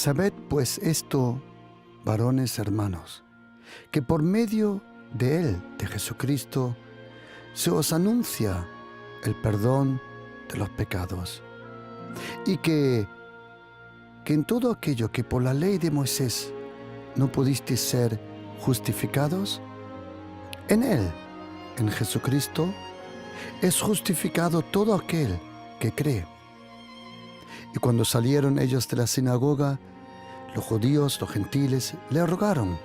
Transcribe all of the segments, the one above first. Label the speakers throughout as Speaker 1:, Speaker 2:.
Speaker 1: Sabed pues esto, varones hermanos, que por medio de Él, de Jesucristo, se os anuncia el perdón de los pecados, y que en todo aquello que por la ley de Moisés no pudisteis ser justificados, en Él, en Jesucristo, es justificado todo aquel que cree. Y cuando salieron ellos de la sinagoga, los judíos, los gentiles, le rogaron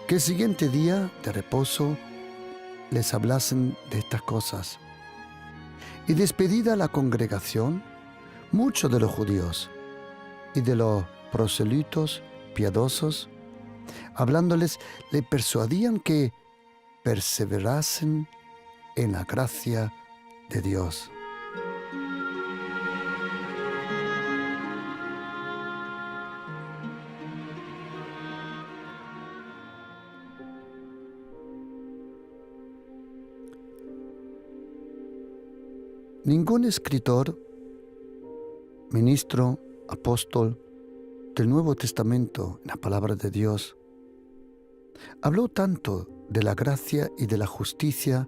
Speaker 1: que el siguiente día de reposo les hablasen de estas cosas. Y despedida la congregación, muchos de los judíos y de los proselitos piadosos, hablándoles, le persuadían que perseverasen en la gracia de Dios. Ningún escritor, ministro, apóstol del Nuevo Testamento, en la palabra de Dios, habló tanto de la gracia y de la justicia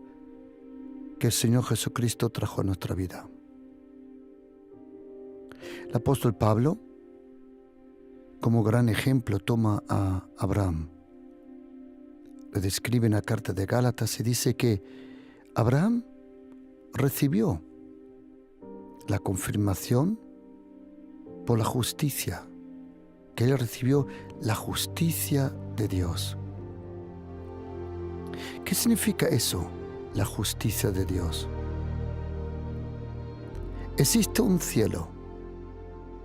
Speaker 1: que el Señor Jesucristo trajo a nuestra vida. El apóstol Pablo, como gran ejemplo, toma a Abraham. Lo describe en la carta de Gálatas y dice que Abraham recibió la confirmación por la justicia, que él recibió la justicia de Dios. ¿Qué significa eso, la justicia de Dios? Existe un cielo,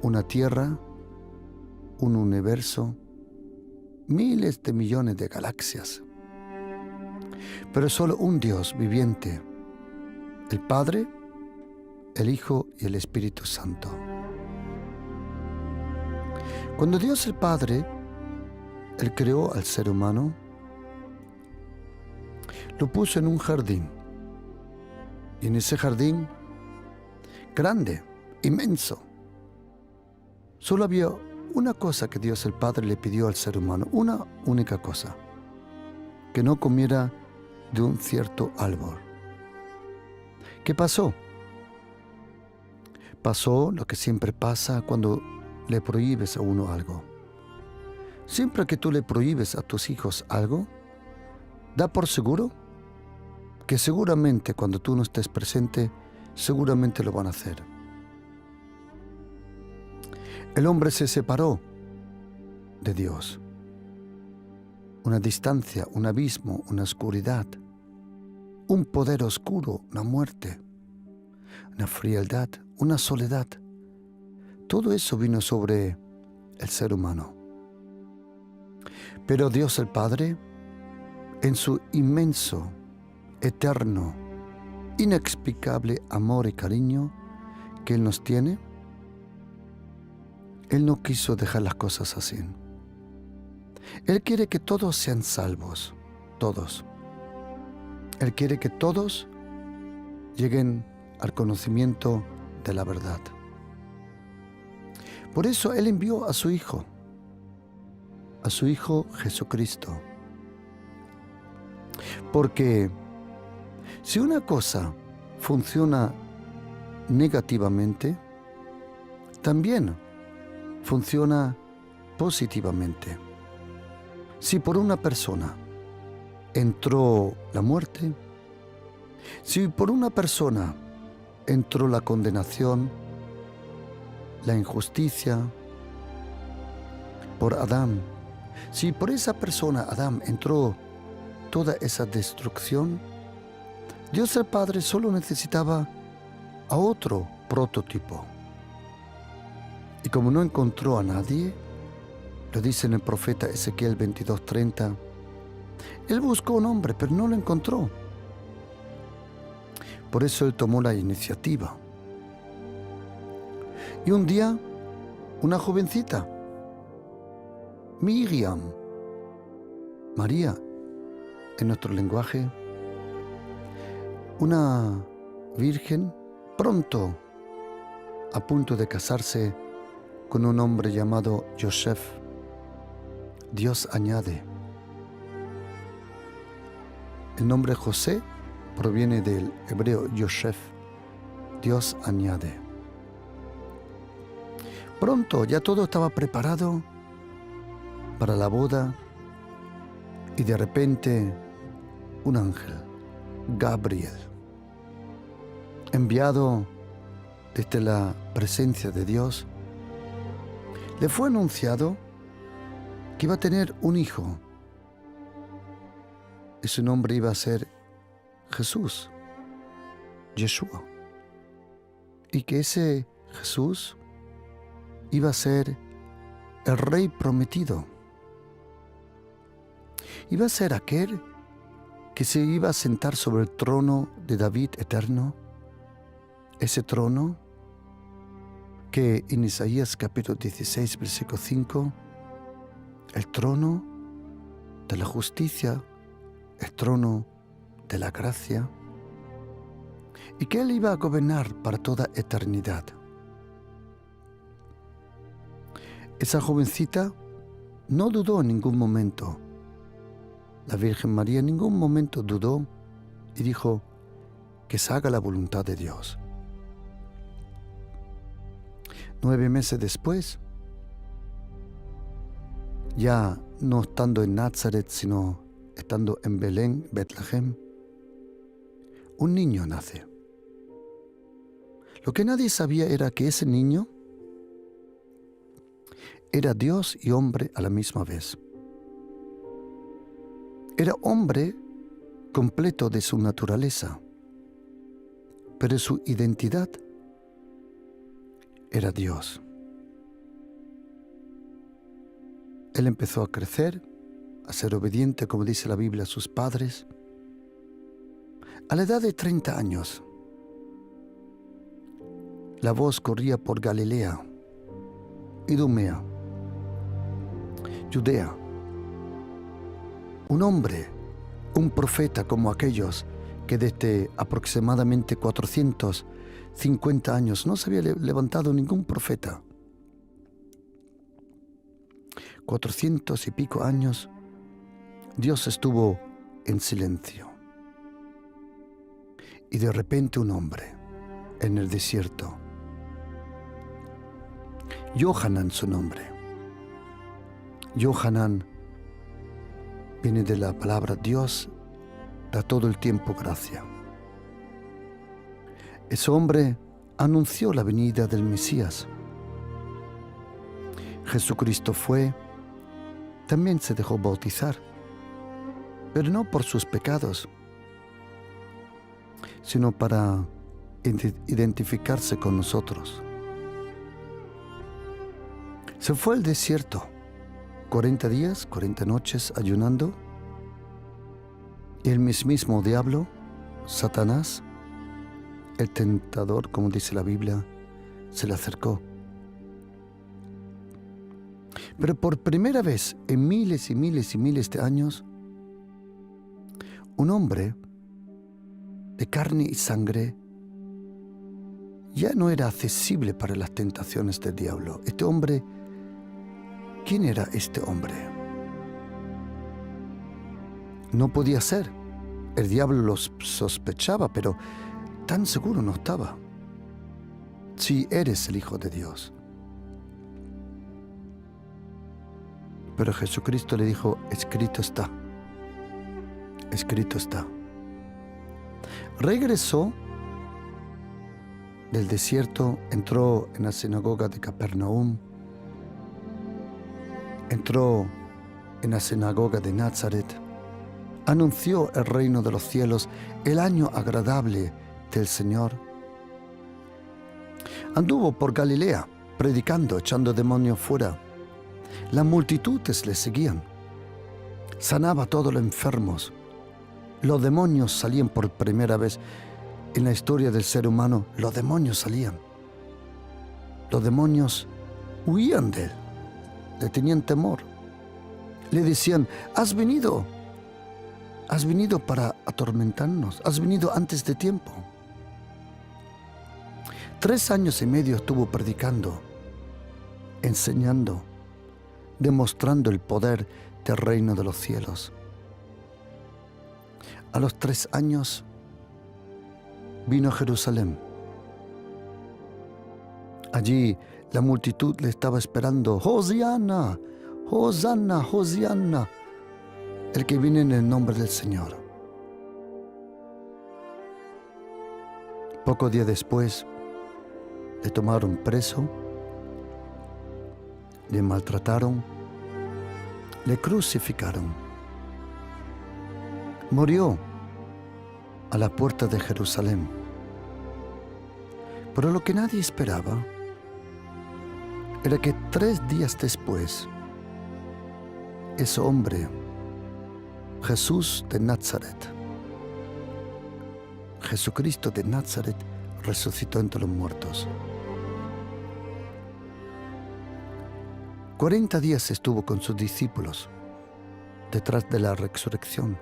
Speaker 1: una tierra, un universo, miles de millones de galaxias, pero solo un Dios viviente, el Padre, el Hijo y el Espíritu Santo. Cuando Dios el Padre, Él creó al ser humano, lo puso en un jardín. Y en ese jardín, grande, inmenso, solo había una cosa que Dios el Padre le pidió al ser humano, una única cosa: que no comiera de un cierto árbol. ¿Qué pasó? Pasó lo que siempre pasa cuando le prohíbes a uno algo. Siempre que tú le prohíbes a tus hijos algo, da por seguro que seguramente cuando tú no estés presente, seguramente lo van a hacer. El hombre se separó de Dios. Una distancia, un abismo, una oscuridad, un poder oscuro, una muerte, una frialdad, una soledad. Todo eso vino sobre el ser humano. Pero Dios el Padre, en su inmenso, eterno, inexplicable amor y cariño que Él nos tiene, Él no quiso dejar las cosas así. Él quiere que todos sean salvos, todos. Él quiere que todos lleguen al conocimiento de la verdad. Por eso Él envió a su Hijo Jesucristo. Porque si una cosa funciona negativamente, también funciona positivamente. Si por una persona entró la muerte, si por una persona entró la condenación, la injusticia, por Adán, si por esa persona, Adán, entró toda esa destrucción, Dios el Padre solo necesitaba a otro prototipo. Y como no encontró a nadie, lo dice en el profeta Ezequiel 22:30, Él buscó un hombre, pero no lo encontró. Por eso Él tomó la iniciativa. Y un día, una jovencita, Miriam, María, en nuestro lenguaje, una virgen pronto a punto de casarse con un hombre llamado Yosef. Dios añade. El nombre José proviene del hebreo Yosef. Dios añade. Pronto ya todo estaba preparado para la boda y de repente un ángel, Gabriel, enviado desde la presencia de Dios, le fue anunciado que iba a tener un hijo y su nombre iba a ser Jesús, Yeshua, y que ese Jesús iba a ser el rey prometido. Iba a ser aquel que se iba a sentar sobre el trono de David eterno, ese trono que en Isaías capítulo 16, versículo 5, el trono de la justicia, el trono de la gracia, y que él iba a gobernar para toda eternidad. Esa jovencita no dudó en ningún momento. La Virgen María en ningún momento dudó y dijo que se haga la voluntad de Dios. 9 meses después, ya no estando en Nazaret, sino estando en Belén, Betlehem, un niño nace. Lo que nadie sabía era que ese niño era Dios y hombre a la misma vez. Era hombre completo de su naturaleza, pero su identidad era Dios. Él empezó a crecer, a ser obediente, como dice la Biblia, a sus padres. A la edad de 30 años, la voz corría por Galilea, Idumea, Judea. Un hombre, un profeta como aquellos que desde aproximadamente 450 años no se había levantado ningún profeta. 400 y pico años, Dios estuvo en silencio. Y de repente un hombre en el desierto, Yohanan su nombre. Yohanan viene de la palabra Dios da todo el tiempo gracia. Ese hombre anunció la venida del Mesías. Jesucristo fue, también se dejó bautizar, pero no por sus pecados, sino para identificarse con nosotros. Se fue al desierto, 40 días, 40 noches ayunando, y el mismísimo diablo, Satanás, el tentador, como dice la Biblia, se le acercó. Pero por primera vez en miles y miles y miles de años, un hombre de carne y sangre ya no era accesible para las tentaciones del diablo. Este hombre, ¿quién era este hombre? No podía ser. El diablo lo sospechaba, pero tan seguro no estaba. Si eres el Hijo de Dios. Pero Jesucristo le dijo, escrito está. Escrito está. Regresó del desierto, entró en la sinagoga de Capernaum, entró en la sinagoga de Nazaret, anunció el reino de los cielos, el año agradable del Señor. Anduvo por Galilea, predicando, echando demonios fuera. Las multitudes le seguían. Sanaba a todos los enfermos. Los demonios salían por primera vez en la historia del ser humano. Los demonios salían. Los demonios huían de él. Le tenían temor. Le decían, has venido para atormentarnos. Has venido antes de tiempo. 3 años y medio estuvo predicando. enseñando, demostrando el poder del reino de los cielos. A los 3 años vino a Jerusalén. Allí la multitud le estaba esperando. ¡Hosiana! ¡Hosanna! ¡Hosianna! El que viene en el nombre del Señor. Pocos días después le tomaron preso, le maltrataron, le crucificaron. Murió a la puerta de Jerusalén. Pero lo que nadie esperaba era que 3 días después, ese hombre, Jesús de Nazaret, Jesucristo de Nazaret, resucitó entre los muertos. 40 días estuvo con sus discípulos detrás de la resurrección.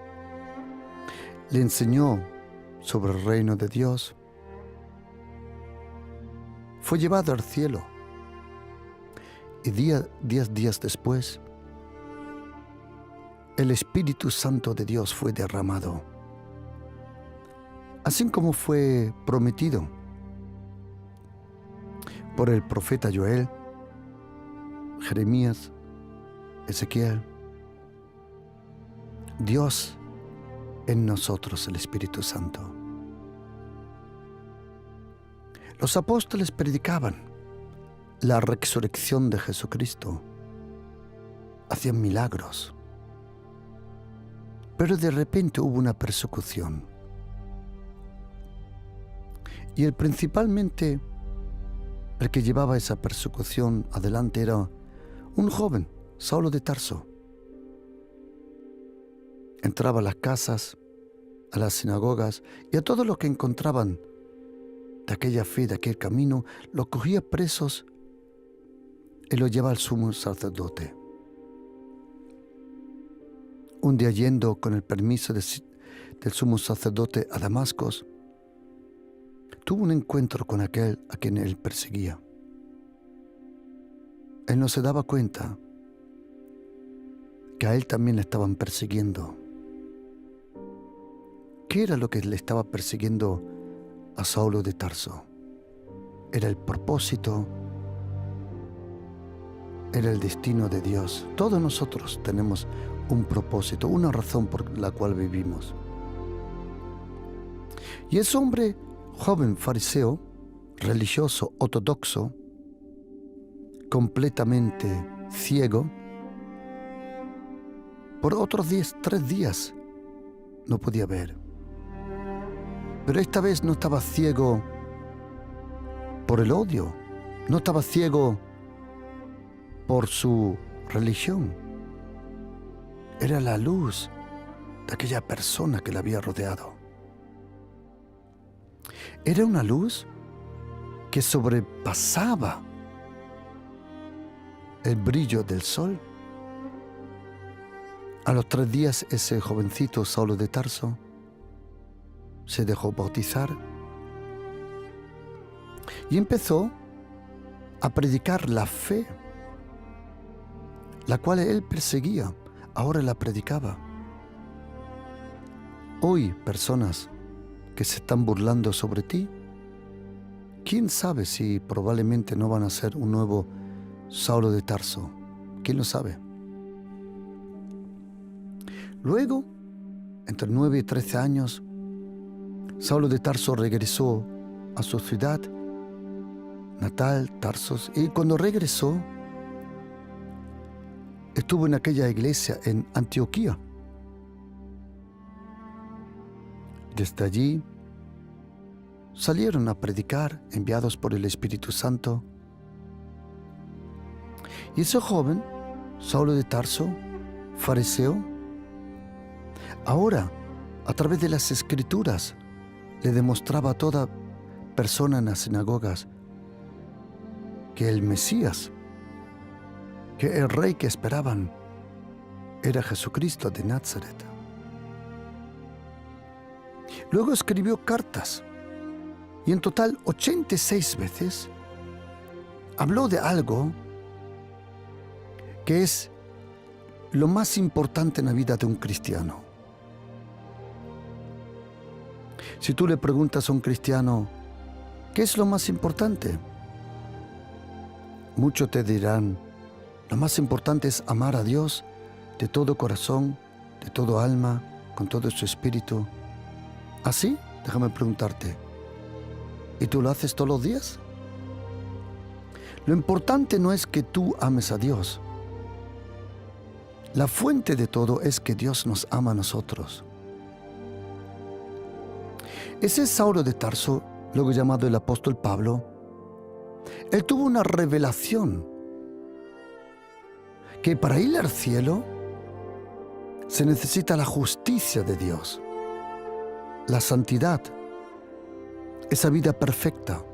Speaker 1: Le enseñó sobre el reino de Dios. Fue llevado al cielo. Y 10 días después, el Espíritu Santo de Dios fue derramado, así como fue prometido por el profeta Joel, Jeremías, Ezequiel. Dios en nosotros, el Espíritu Santo. Los apóstoles predicaban la resurrección de Jesucristo, hacían milagros, pero de repente hubo una persecución. Y principalmente el que llevaba esa persecución adelante era un joven, Saulo de Tarso. Entraba a las casas, a las sinagogas y a todos los que encontraban de aquella fe, de aquel camino, los cogía presos y los llevaba al sumo sacerdote. Un día, yendo con el permiso del sumo sacerdote a Damasco, tuvo un encuentro con aquel a quien él perseguía. Él no se daba cuenta que a él también le estaban persiguiendo. ¿Qué era lo que le estaba persiguiendo a Saulo de Tarso? Era el propósito, era el destino de Dios. Todos nosotros tenemos un propósito, una razón por la cual vivimos. Y ese hombre, joven fariseo, religioso, ortodoxo, completamente ciego, por otros 3 días no podía ver. Pero esta vez no estaba ciego por el odio, no estaba ciego por su religión. Era la luz de aquella persona que le había rodeado. Era una luz que sobrepasaba el brillo del sol. A los 3 días, ese jovencito Saulo de Tarso se dejó bautizar y empezó a predicar la fe, la cual él perseguía. Ahora la predicaba. Hoy, personas que se están burlando sobre ti, quién sabe si probablemente no van a ser un nuevo Saulo de Tarso. ¿Quién lo sabe? Luego, entre 9 y 13 años, Saulo de Tarso regresó a su ciudad natal, Tarsos, y cuando regresó, estuvo en aquella iglesia en Antioquía. Desde allí salieron a predicar, enviados por el Espíritu Santo. Y ese joven, Saulo de Tarso, fariseo, ahora, a través de las Escrituras, le demostraba a toda persona en las sinagogas que el Mesías, que el rey que esperaban, era Jesucristo de Nazaret. Luego escribió cartas y en total 86 veces habló de algo ¿qué es lo más importante en la vida de un cristiano? Si tú le preguntas a un cristiano, ¿qué es lo más importante? Muchos te dirán, lo más importante es amar a Dios de todo corazón, de todo alma, con todo su espíritu. ¿Así? Déjame preguntarte. ¿Y tú lo haces todos los días? Lo importante no es que tú ames a Dios. La fuente de todo es que Dios nos ama a nosotros. Ese Saulo de Tarso, luego llamado el apóstol Pablo, él tuvo una revelación que para ir al cielo se necesita la justicia de Dios, la santidad, esa vida perfecta.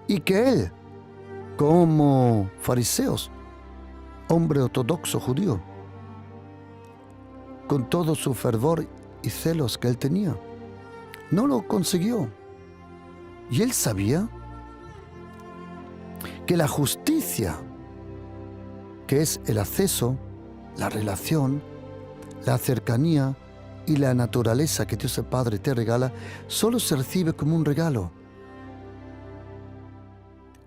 Speaker 1: Y que él, como fariseos, hombre ortodoxo judío, con todo su fervor y celos que él tenía, no lo consiguió. Y él sabía que la justicia, que es el acceso, la relación, la cercanía y la naturaleza que Dios el Padre te regala, solo se recibe como un regalo.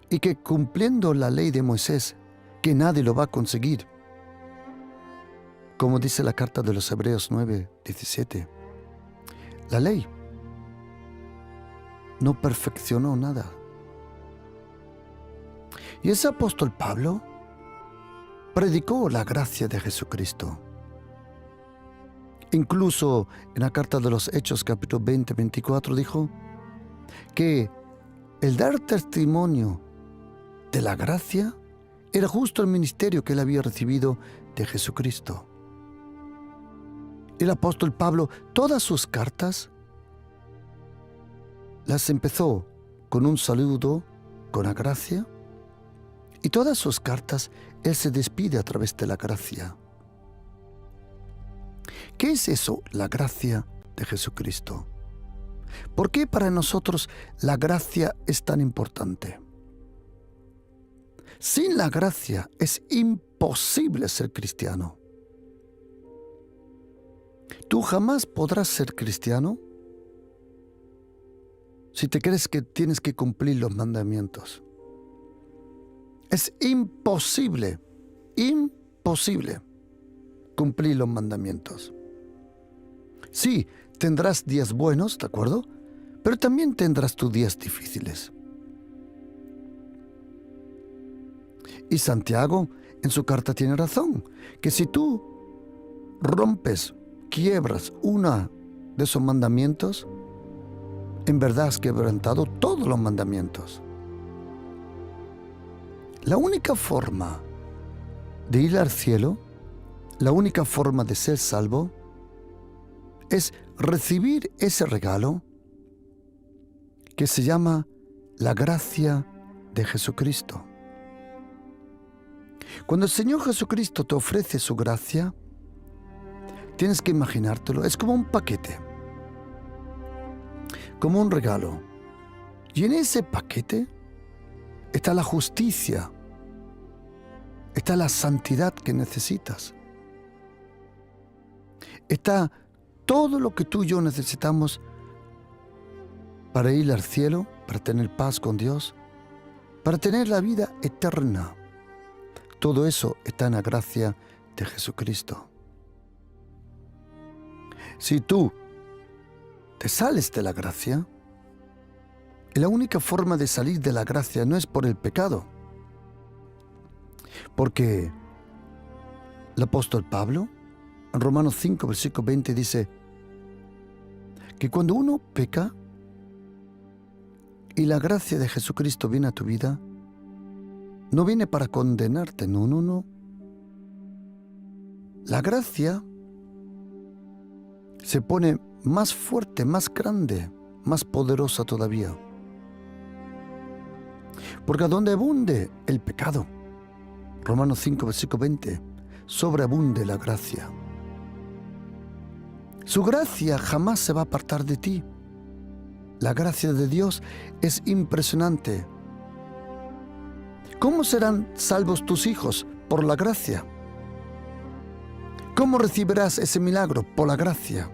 Speaker 1: Y que cumpliendo la ley de Moisés, que nadie lo va a conseguir. Como dice la carta de los Hebreos 9:17, la ley no perfeccionó nada. Y ese apóstol Pablo predicó la gracia de Jesucristo. Incluso en la carta de los Hechos, capítulo 20-24, dijo que el dar testimonio de la gracia era justo el ministerio que él había recibido de Jesucristo. El apóstol Pablo, todas sus cartas las empezó con un saludo, con la gracia, y todas sus cartas él se despide a través de la gracia. ¿Qué es eso, la gracia de Jesucristo? ¿Por qué para nosotros la gracia es tan importante? Sin la gracia es imposible ser cristiano. Tú jamás podrás ser cristiano si te crees que tienes que cumplir los mandamientos. Es imposible cumplir los mandamientos. Sí, tendrás días buenos, ¿de acuerdo? Pero también tendrás tus días difíciles. Y Santiago en su carta tiene razón, que si tú rompes, quiebras uno de esos mandamientos, en verdad has quebrantado todos los mandamientos. La única forma de ir al cielo, la única forma de ser salvo, es recibir ese regalo que se llama la gracia de Jesucristo. Cuando el Señor Jesucristo te ofrece su gracia, tienes que imaginártelo, es como un paquete, como un regalo. Y en ese paquete está la justicia, está la santidad que necesitas, está todo lo que tú y yo necesitamos para ir al cielo, para tener paz con Dios, para tener la vida eterna. Todo eso está en la gracia de Jesucristo. Si tú te sales de la gracia, la única forma de salir de la gracia no es por el pecado. Porque el apóstol Pablo, en Romanos 5, versículo 20, dice que cuando uno peca y la gracia de Jesucristo viene a tu vida, no viene para condenarte, no. La gracia se pone más fuerte, más grande, más poderosa todavía. Porque a donde abunde el pecado, Romanos 5, versículo 20, sobreabunde la gracia. Su gracia jamás se va a apartar de ti. La gracia de Dios es impresionante. ¿Cómo serán salvos tus hijos? Por la gracia. ¿Cómo recibirás ese milagro? Por la gracia.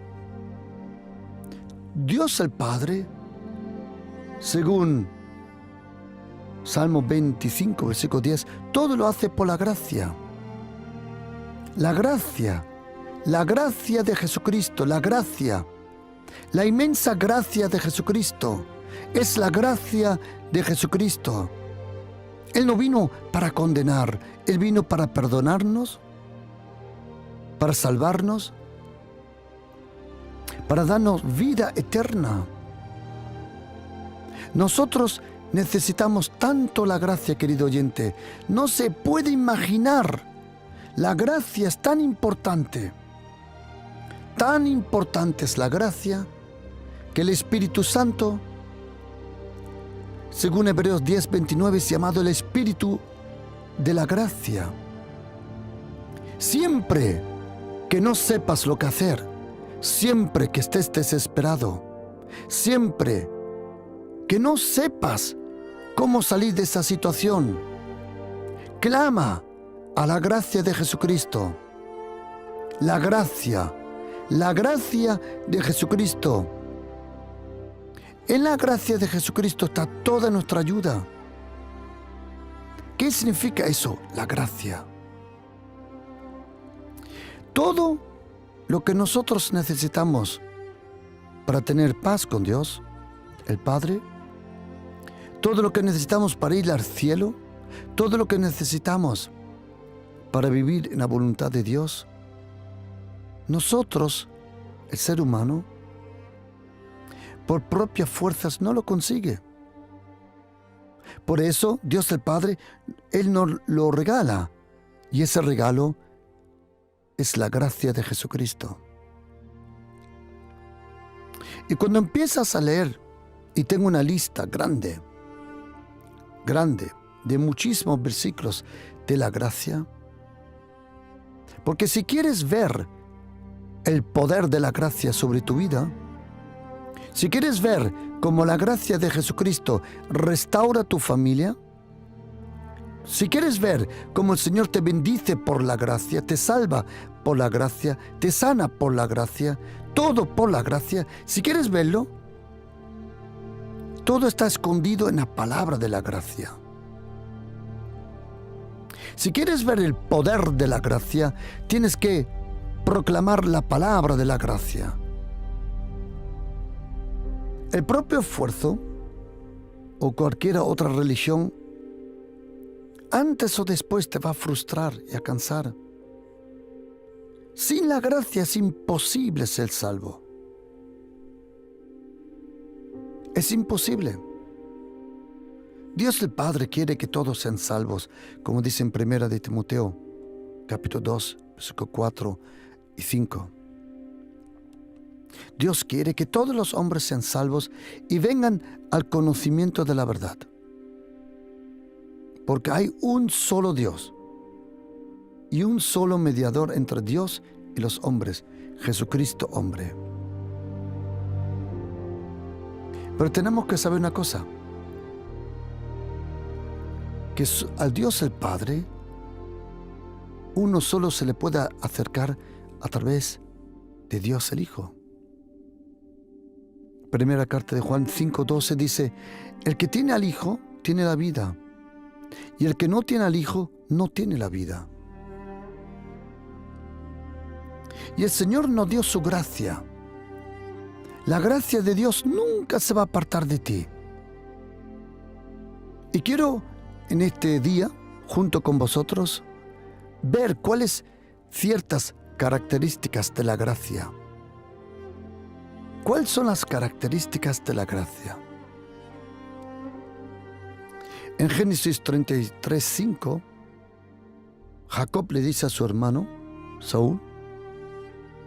Speaker 1: Dios el Padre, según Salmo 25, versículo 10, todo lo hace por la gracia. La gracia de Jesucristo, la gracia, la inmensa gracia de Jesucristo, es la gracia de Jesucristo. Él no vino para condenar, Él vino para perdonarnos, para salvarnos, para darnos vida eterna. Nosotros necesitamos tanto la gracia, querido oyente. No se puede imaginar. La gracia es tan importante es la gracia, que el Espíritu Santo, según Hebreos 10:29, es llamado el Espíritu de la gracia. Siempre que no sepas lo que hacer, siempre que estés desesperado, siempre que no sepas cómo salir de esa situación, clama a la gracia de Jesucristo. La gracia de Jesucristo. En la gracia de Jesucristo está toda nuestra ayuda. ¿Qué significa eso? La gracia. Todo lo que nosotros necesitamos para tener paz con Dios, el Padre, todo lo que necesitamos para ir al cielo, todo lo que necesitamos para vivir en la voluntad de Dios, nosotros, el ser humano, por propias fuerzas no lo consigue. Por eso Dios el Padre, Él nos lo regala, y ese regalo es la gracia de Jesucristo. Y cuando empiezas a leer, y tengo una lista grande, de muchísimos versículos de la gracia, porque si quieres ver el poder de la gracia sobre tu vida, si quieres ver cómo la gracia de Jesucristo restaura tu familia, si quieres ver cómo el Señor te bendice por la gracia, te salva por la gracia, te sana por la gracia, todo por la gracia, si quieres verlo, todo está escondido en la palabra de la gracia. Si quieres ver el poder de la gracia, tienes que proclamar la palabra de la gracia. El propio esfuerzo o cualquier otra religión, antes o después te va a frustrar y a cansar. Sin la gracia es imposible ser salvo. Es imposible. Dios el Padre quiere que todos sean salvos, como dice en 1 de Timoteo, capítulo 2, versículos 4 y 5. Dios quiere que todos los hombres sean salvos y vengan al conocimiento de la verdad. Porque hay un solo Dios y un solo mediador entre Dios y los hombres, Jesucristo hombre. Pero tenemos que saber una cosa, que al Dios el Padre, uno solo se le puede acercar a través de Dios el Hijo. Primera carta de Juan 5:12 dice, el que tiene al Hijo tiene la vida, y el que no tiene al Hijo no tiene la vida. Y el Señor nos dio su gracia. La gracia de Dios nunca se va a apartar de ti. Y quiero en este día, junto con vosotros, ver cuáles ciertas características de la gracia. ¿Cuáles son las características de la gracia? En Génesis 33:5, Jacob le dice a su hermano, Esaú,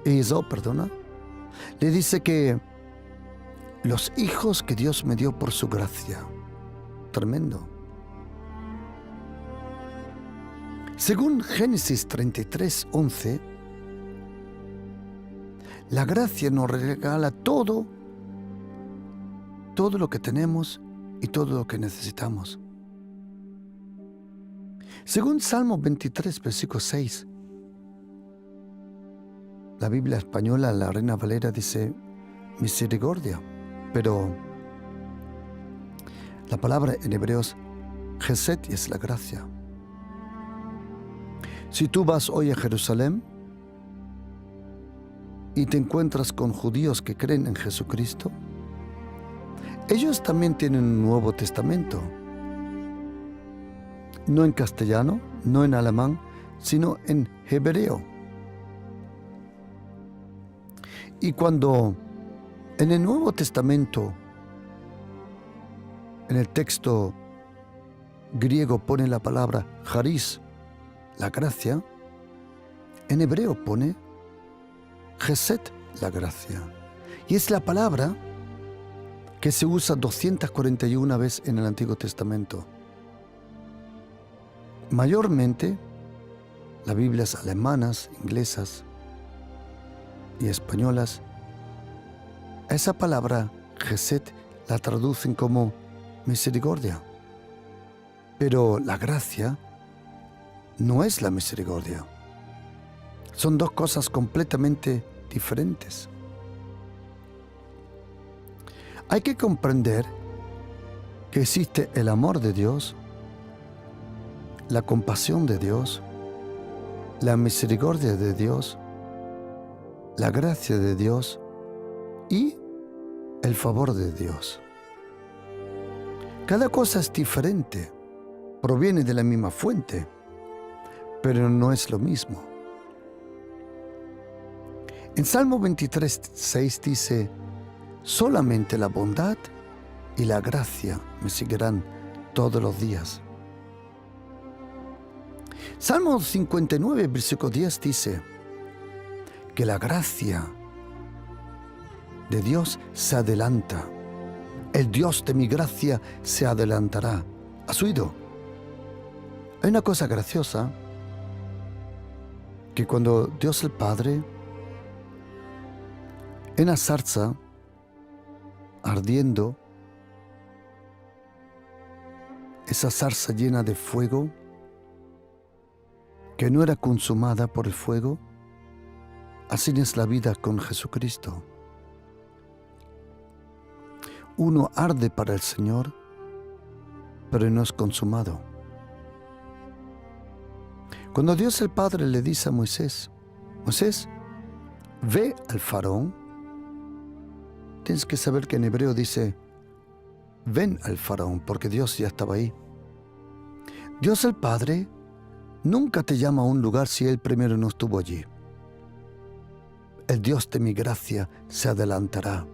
Speaker 1: le dice que los hijos que Dios me dio por su gracia. Tremendo. Según Génesis 33:11, la gracia nos regala todo lo que tenemos y todo lo que necesitamos. Según Salmo 23, versículo 6, la Biblia española, la Reina Valera, dice misericordia, pero la palabra en hebreo es Chesed y es la gracia. Si tú vas hoy a Jerusalén y te encuentras con judíos que creen en Jesucristo, ellos también tienen un Nuevo Testamento. No en castellano, no en alemán, sino en hebreo. Y cuando en el Nuevo Testamento, en el texto griego pone la palabra charis, la gracia, en hebreo pone Chesed, la gracia. Y es la palabra que se usa 241 veces en el Antiguo Testamento. Mayormente, las Biblias alemanas, inglesas y españolas, esa palabra Chesed la traducen como misericordia. Pero la gracia no es la misericordia. Son dos cosas completamente diferentes. Hay que comprender que existe el amor de Dios, la compasión de Dios, la misericordia de Dios, la gracia de Dios y el favor de Dios. Cada cosa es diferente, proviene de la misma fuente, pero no es lo mismo. En Salmo 23, 6 dice: solamente la bondad y la gracia me seguirán todos los días. Salmo 59, versículo 10 dice que la gracia de Dios se adelanta. El Dios de mi gracia se adelantará. ¿Has oído? Hay una cosa graciosa, que cuando Dios el Padre, en la zarza ardiendo, esa zarza llena de fuego, que no era consumada por el fuego, así es la vida con Jesucristo. Uno arde para el Señor, pero no es consumado. Cuando Dios el Padre le dice a Moisés: Moisés, ve al faraón, tienes que saber que en hebreo dice ven al faraón, porque Dios ya estaba ahí. Dios el Padre nunca te llama a un lugar si Él primero no estuvo allí. El Dios de mi gracia se adelantará.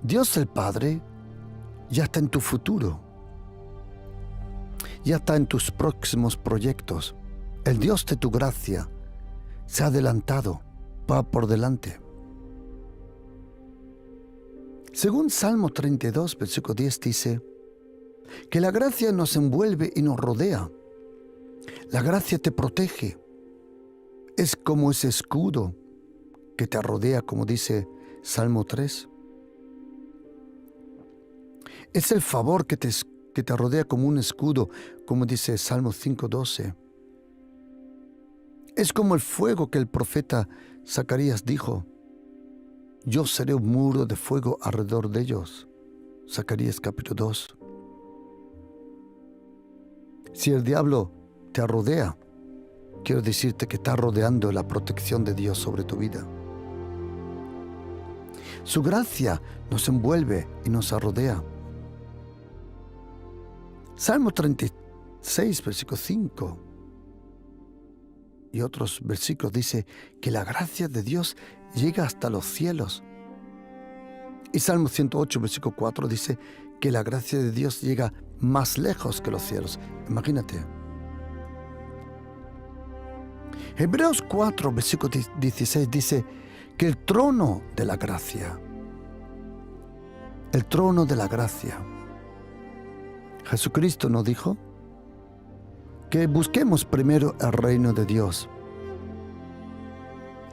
Speaker 1: Dios el Padre ya está en tu futuro, ya está en tus próximos proyectos. El Dios de tu gracia se ha adelantado, va por delante. Según Salmo 32, versículo 10 dice que la gracia nos envuelve y nos rodea. La gracia te protege. Es como ese escudo que te rodea, como dice Salmo 3. Es el favor que te rodea como un escudo, como dice Salmo 5:12. Es como el fuego que el profeta Zacarías dijo: yo seré un muro de fuego alrededor de ellos. Zacarías capítulo 2. Si el diablo te rodea, quiero decirte que está rodeando la protección de Dios sobre tu vida. Su gracia nos envuelve y nos rodea. Salmo 36, versículo 5 y otros versículos dice que la gracia de Dios llega hasta los cielos. Y Salmo 108, versículo 4 dice que la gracia de Dios llega más lejos que los cielos. Imagínate. Hebreos 4, versículo 16 dice que el trono de la gracia, Jesucristo nos dijo que busquemos primero el reino de Dios.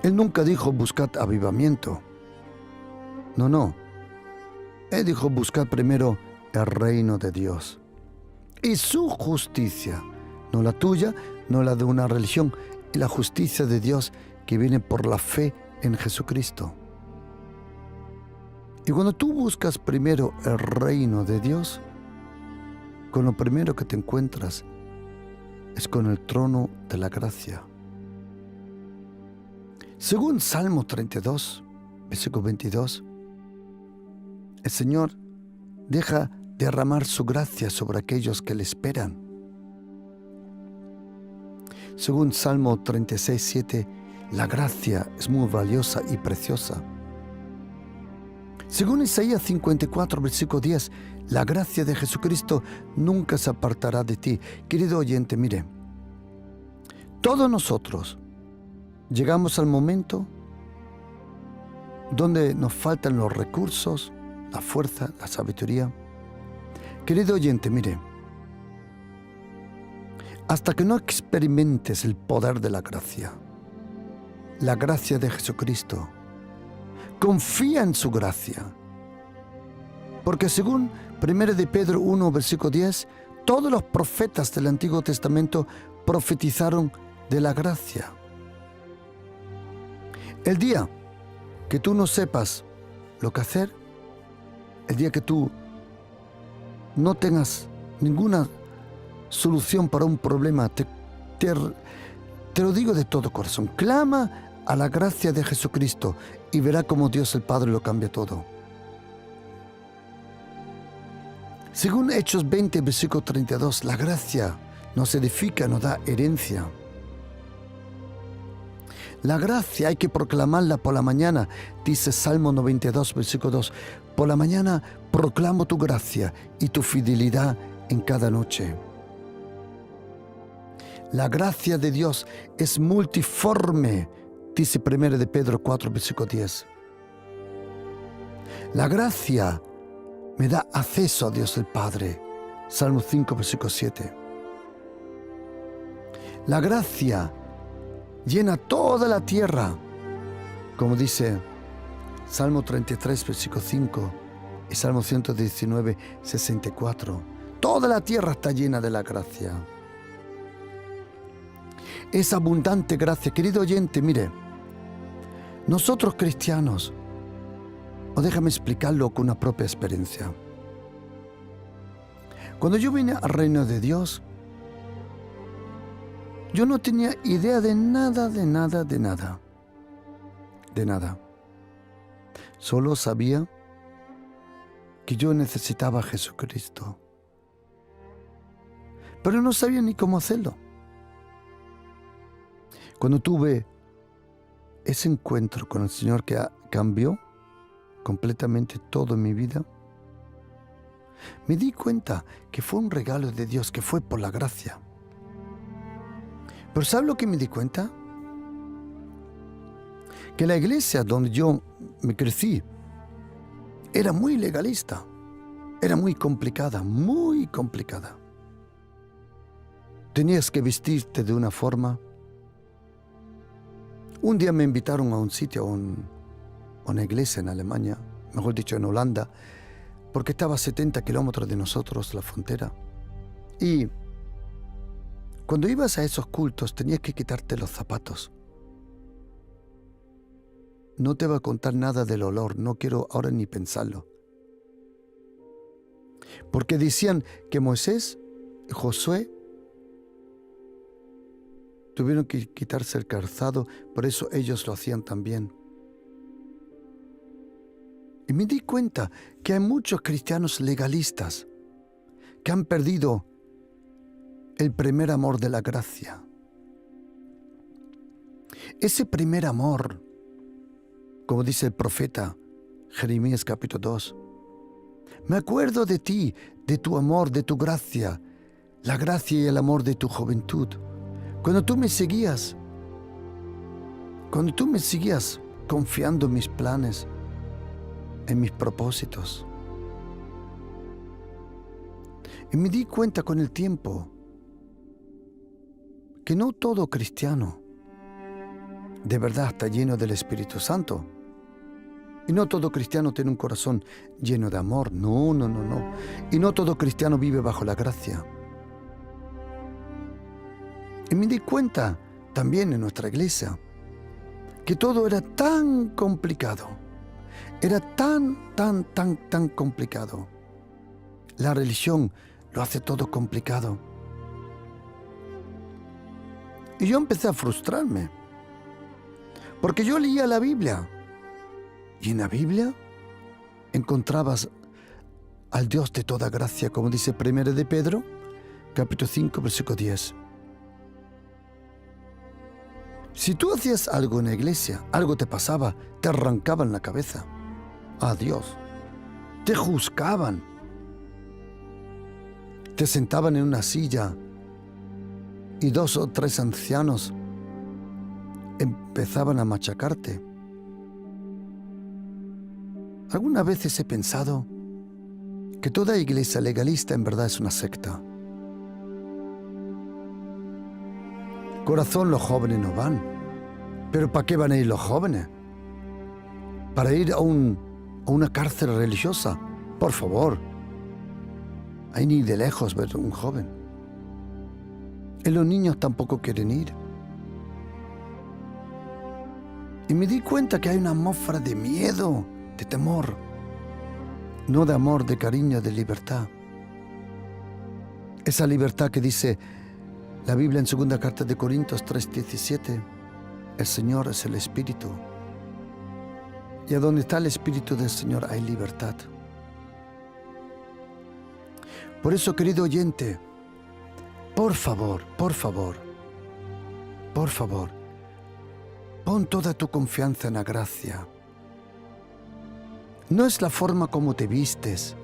Speaker 1: Él nunca dijo buscad avivamiento. No. Él dijo buscad primero el reino de Dios. y su justicia, no la tuya, no la de una religión, y la justicia de Dios que viene por la fe en Jesucristo. Y cuando tú buscas primero el reino de Dios, con lo primero que te encuentras es con el trono de la gracia. Según Salmo 32, versículo 22, el Señor deja derramar su gracia sobre aquellos que le esperan. Según Salmo 36, 7, la gracia es muy valiosa y preciosa. Según Isaías 54, versículo 10, la gracia de Jesucristo nunca se apartará de ti. Querido oyente, mire, todos nosotros llegamos al momento donde nos faltan los recursos, la fuerza, la sabiduría. Querido oyente, mire, hasta que no experimentes el poder de la gracia de Jesucristo, confía en su gracia. Porque según 1 de Pedro 1, versículo 10, todos los profetas del Antiguo Testamento profetizaron de la gracia. El día que tú no sepas lo que hacer, el día que tú no tengas ninguna solución para un problema, te lo digo de todo corazón, clama a la gracia de Jesucristo y verá cómo Dios el Padre lo cambia todo. Según Hechos 20, versículo 32, la gracia nos edifica, nos da herencia. La gracia hay que proclamarla por la mañana, dice Salmo 92, versículo 2. Por la mañana proclamo tu gracia y tu fidelidad en cada noche. La gracia de Dios es multiforme, dice 1 de Pedro 4, versículo 10. La gracia me da acceso a Dios el Padre, Salmo 5, versículo 7. La gracia llena toda la tierra, como dice Salmo 33, versículo 5 y Salmo 119, 64. Toda la tierra está llena de la gracia. Es abundante gracia. Querido oyente, mire, nosotros cristianos, o déjame explicarlo con una propia experiencia. Cuando yo vine al reino de Dios, yo no tenía idea de nada. Solo sabía que yo necesitaba a Jesucristo. Pero no sabía ni cómo hacerlo. Cuando tuve ese encuentro con el Señor que cambió completamente todo en mi vida, me di cuenta que fue un regalo de Dios, que fue por la gracia. Pero ¿sabes lo que me di cuenta? Que la iglesia donde yo me crecí era muy legalista, era muy complicada. Tenías que vestirte de una forma. Un día me invitaron a un sitio, a una iglesia en Alemania, mejor dicho en Holanda, porque estaba a 70 kilómetros de nosotros la frontera. Y cuando ibas a esos cultos tenías que quitarte los zapatos. No te va a contar nada del olor, no quiero ahora ni pensarlo. Porque decían que Moisés y Josué tuvieron que quitarse el calzado, por eso ellos lo hacían también. Y me di cuenta que hay muchos cristianos legalistas que han perdido el primer amor de la gracia. Ese primer amor, como dice el profeta Jeremías capítulo 2, me acuerdo de ti, de tu amor, de tu gracia, la gracia y el amor de tu juventud. Cuando tú me seguías confiando en mis planes, en mis propósitos. Y me di cuenta con el tiempo que no todo cristiano de verdad está lleno del Espíritu Santo. Y no todo cristiano tiene un corazón lleno de amor. No. Y no todo cristiano vive bajo la gracia. Y me di cuenta también en nuestra iglesia que todo era tan complicado. Era tan complicado. La religión lo hace todo complicado. Y yo empecé a frustrarme. Porque yo leía la Biblia. Y en la Biblia encontrabas al Dios de toda gracia, como dice 1 de Pedro, capítulo 5, versículo 10. Si tú hacías algo en la iglesia, algo te pasaba, te arrancaban la cabeza. Adiós. Te juzgaban. Te sentaban en una silla y 2 o 3 ancianos empezaban a machacarte. Algunas veces he pensado que toda iglesia legalista en verdad es una secta. Corazón, los jóvenes no van. ¿Pero para qué van a ir los jóvenes? ¿Para ir a una cárcel religiosa? Por favor. Ahí ni de lejos ver un joven. Y los niños tampoco quieren ir. Y me di cuenta que hay una atmósfera de miedo, de temor. No de amor, de cariño, de libertad. Esa libertad que dice la Biblia en 2 carta de Corintios 3:17. El Señor es el Espíritu. Y a donde está el Espíritu del Señor hay libertad. Por eso, querido oyente, por favor, pon toda tu confianza en la gracia. No es la forma como te vistes,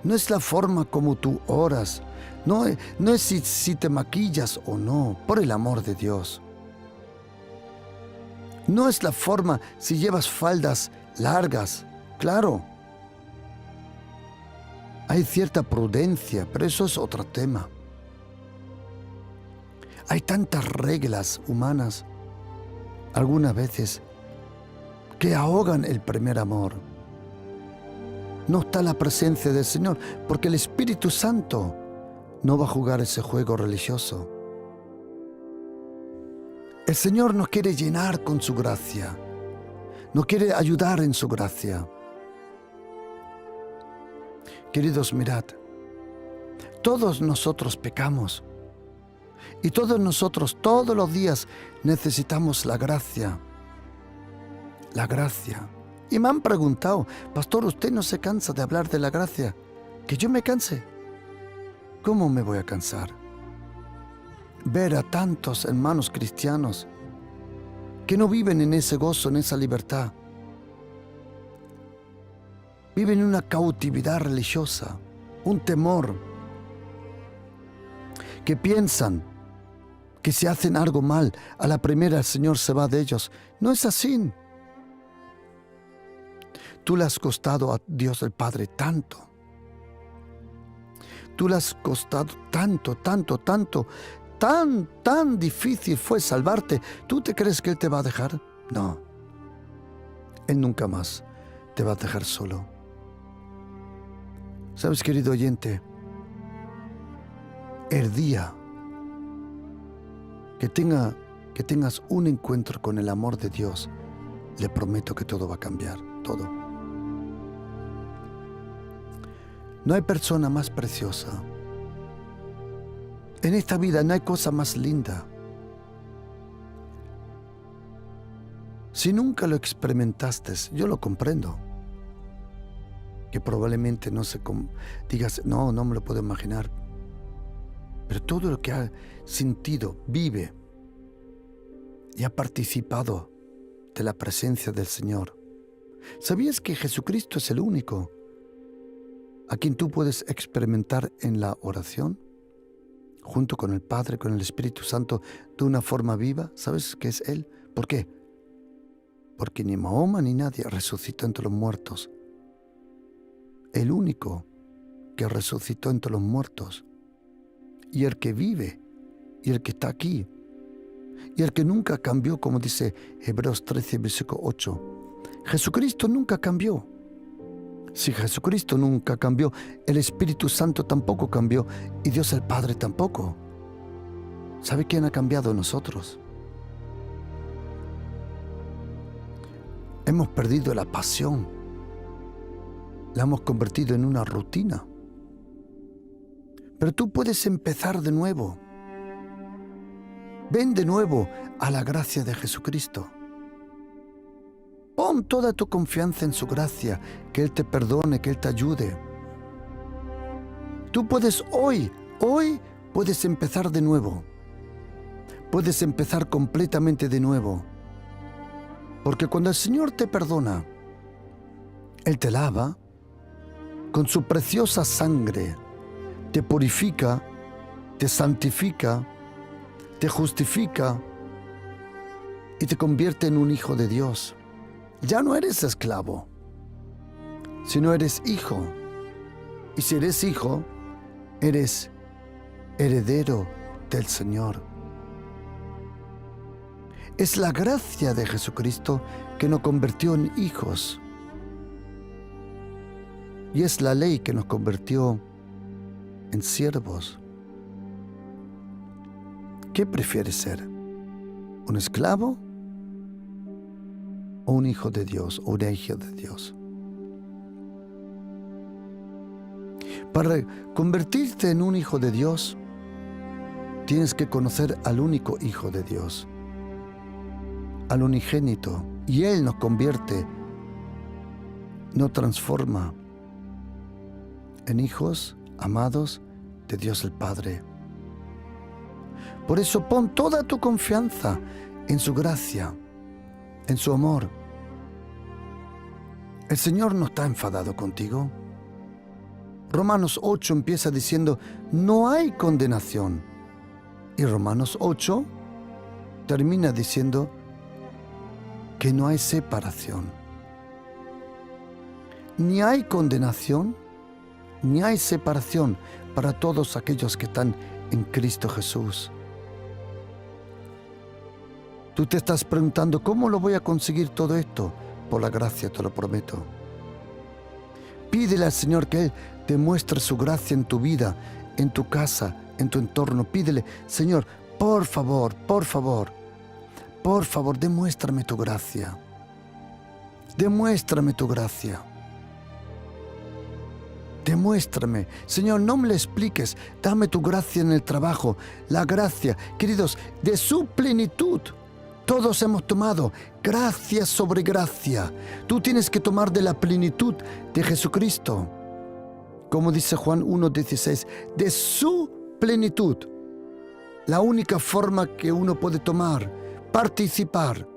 Speaker 1: no es la forma como tú oras, no es si te maquillas o no, por el amor de Dios. No es la forma si llevas faldas largas, claro. Hay cierta prudencia, pero eso es otro tema. Hay tantas reglas humanas, algunas veces, que ahogan el primer amor. No está la presencia del Señor, porque el Espíritu Santo no va a jugar ese juego religioso. El Señor nos quiere llenar con su gracia, nos quiere ayudar en su gracia. Queridos, mirad, todos nosotros pecamos y todos nosotros todos los días necesitamos la gracia. La gracia. Y me han preguntado, pastor, ¿usted no se cansa de hablar de la gracia? ¿Que yo me canse? ¿Cómo me voy a cansar? Ver a tantos hermanos cristianos que no viven en ese gozo, en esa libertad. Viven en una cautividad religiosa, un temor, que piensan que si hacen algo mal, a la primera el Señor se va de ellos. No es así. Tú le has costado a Dios el Padre tanto. Tú le has costado tanto. Tan difícil fue salvarte. ¿Tú te crees que Él te va a dejar? No. Él nunca más te va a dejar solo. ¿Sabes, querido oyente? El día que tengas un encuentro con el amor de Dios, le prometo que todo va a cambiar, todo. No hay persona más preciosa. En esta vida no hay cosa más linda. Si nunca lo experimentaste, yo lo comprendo. Que probablemente digas, no me lo puedo imaginar. Pero todo lo que ha sentido, vive y ha participado de la presencia del Señor. ¿Sabías que Jesucristo es el único a quien tú puedes experimentar en la oración? Junto con el Padre, con el Espíritu Santo, de una forma viva. ¿Sabes qué es Él? ¿Por qué? Porque ni Mahoma ni nadie resucitó entre los muertos. El único que resucitó entre los muertos, y el que vive, y el que está aquí, y el que nunca cambió, como dice Hebreos 13, versículo 8. Jesucristo nunca cambió. Si Jesucristo nunca cambió, el Espíritu Santo tampoco cambió, y Dios el Padre tampoco. ¿Sabe quién ha cambiado en nosotros? Hemos perdido la pasión. La hemos convertido en una rutina. Pero tú puedes empezar de nuevo. Ven de nuevo a la gracia de Jesucristo. Pon toda tu confianza en su gracia, que Él te perdone, que Él te ayude. Tú puedes hoy puedes empezar de nuevo. Puedes empezar completamente de nuevo. Porque cuando el Señor te perdona, Él te lava con su preciosa sangre, te purifica, te santifica, te justifica y te convierte en un hijo de Dios. Ya no eres esclavo, sino eres hijo. Y si eres hijo, eres heredero del Señor. Es la gracia de Jesucristo que nos convirtió en hijos. Y es la ley que nos convirtió en siervos. ¿Qué prefieres ser? ¿Un esclavo o un hijo de Dios o una hija de Dios? Para convertirte en un hijo de Dios, tienes que conocer al único Hijo de Dios, al unigénito, y Él nos convierte, nos transforma en hijos amados de Dios el Padre. Por eso pon toda tu confianza en su gracia, en su amor. El Señor no está enfadado contigo. Romanos 8 empieza diciendo, no hay condenación. Y Romanos 8 termina diciendo que no hay separación. Ni hay condenación, ni hay separación para todos aquellos que están en Cristo Jesús. Tú te estás preguntando, ¿cómo lo voy a conseguir todo esto? Por la gracia, te lo prometo. Pídele al Señor que Él te muestre su gracia en tu vida, en tu casa, en tu entorno. Pídele, Señor, por favor, demuéstrame tu gracia. Demuéstrame tu gracia. Demuéstrame. Señor, no me lo expliques. Dame tu gracia en el trabajo. La gracia, queridos, de su plenitud. Todos hemos tomado gracia sobre gracia. Tú tienes que tomar de la plenitud de Jesucristo. Como dice Juan 1:16, de su plenitud. La única forma que uno puede tomar, participar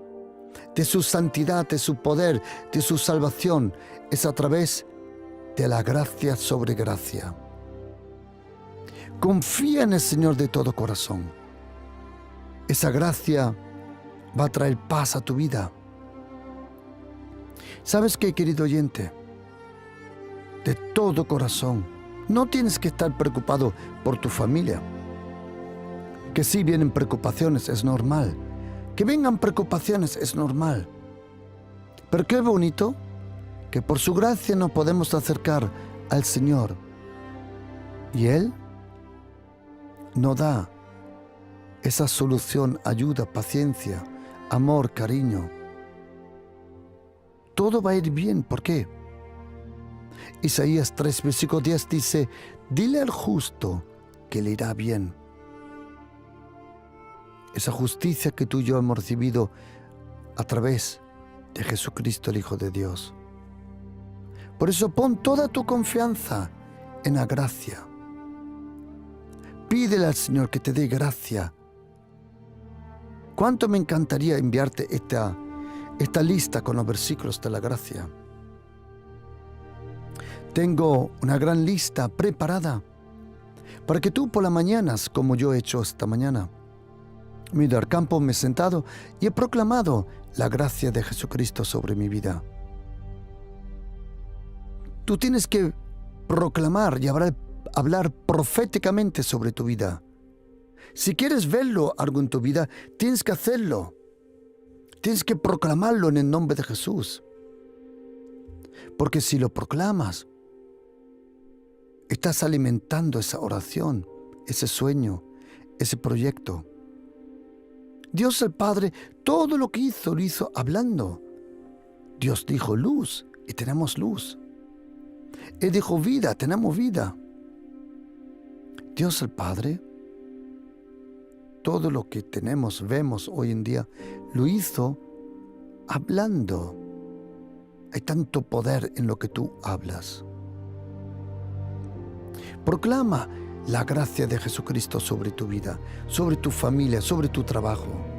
Speaker 1: de su santidad, de su poder, de su salvación, es a través de la gracia sobre gracia. Confía en el Señor de todo corazón. Esa gracia va a traer paz a tu vida. ¿Sabes qué, querido oyente? De todo corazón, no tienes que estar preocupado por tu familia. Que sí vienen preocupaciones, es normal. Que vengan preocupaciones, es normal. Pero qué bonito que por su gracia nos podemos acercar al Señor. Y Él nos da esa solución, ayuda, paciencia, amor, cariño. Todo va a ir bien. ¿Por qué? Isaías 3, versículo 10 dice, dile al justo que le irá bien. Esa justicia que tú y yo hemos recibido a través de Jesucristo, el Hijo de Dios. Por eso pon toda tu confianza en la gracia. Pídele al Señor que te dé gracia. ¿Cuánto me encantaría enviarte esta lista con los versículos de la gracia? Tengo una gran lista preparada para que tú por las mañanas, como yo he hecho esta mañana, me he ido al campo, me he sentado y he proclamado la gracia de Jesucristo sobre mi vida. Tú tienes que proclamar y hablar proféticamente sobre tu vida. Si quieres verlo algo en tu vida, tienes que hacerlo. Tienes que proclamarlo en el nombre de Jesús. Porque si lo proclamas, estás alimentando esa oración, ese sueño, ese proyecto. Dios el Padre, todo lo que hizo, lo hizo hablando. Dios dijo luz y tenemos luz. Él dijo vida, tenemos vida. Dios el Padre, todo lo que tenemos, vemos hoy en día, lo hizo hablando. Hay tanto poder en lo que tú hablas. Proclama la gracia de Jesucristo sobre tu vida, sobre tu familia, sobre tu trabajo.